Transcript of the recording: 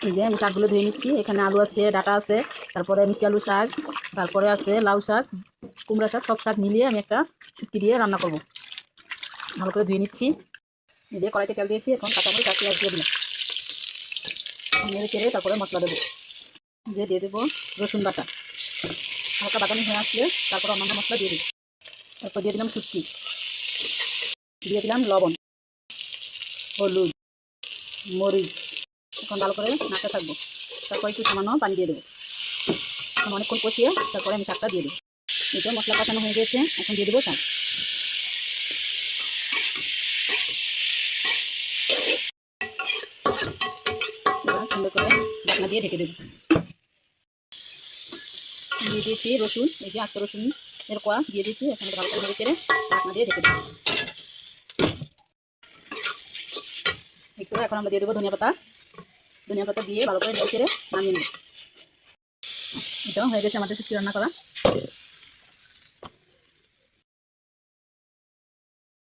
এই যে আমি শাকগুলো ধুয়ে নিচ্ছি। এখানে আলু আছে, ডাঁটা আছে, তারপরে মিষ্টি আলু শাক, তারপরে আছে লাউ শাক, কুমড়া শাক, সব শাক মিলিয়ে আমি একটা শুটকি দিয়ে রান্না করব। ভালো করে ধুয়ে নিচ্ছি। এই যে কড়াইতে তেল দিয়েছি, এখন কাঁচামরিচ আর পেঁয়াজ দিয়ে দিলাম, নেড়ে চেড়ে তারপরে মশলা দেবো। দিয়ে দেবো রসুন বাটা, হালকা বাদামি হয়ে আসলে তারপর অন্যান্য মশলা দিয়ে দিই। তারপর দিয়ে দিলাম শুটকি, দিয়ে দিলাম লবণ, হলুদ, মরিচ। এখন ভালো করে নাড়তে থাকবো। তারপর একটু সামান্য পানি দিয়ে দেবো। এখন অনেকক্ষণ কষিয়ে তারপরে আমি শাকটা দিয়ে দেবো। এটা মশলা কষানো হয়ে গেছে, এখন দিয়ে দেবো শাক। এবার সুন্দর করে ঢাকনা দিয়ে ঢেকে দেবো। দিয়ে দিয়েছি রসুন, এই যে আস্ত রসুন এর কোয়া দিয়ে দিয়েছি। এখন ভালো করে নেড়ে চেড়ে ঢাকনা দিয়ে ঢেকে দেবো। একটু এখন আমরা দিয়ে দেবো ধনিয়া পাতা দিয়ে ভালো করে নেড়ে চেড়ে নামিয়ে নেব। এটাও হয়ে গেছে আমাদের শুটকি রান্না করা।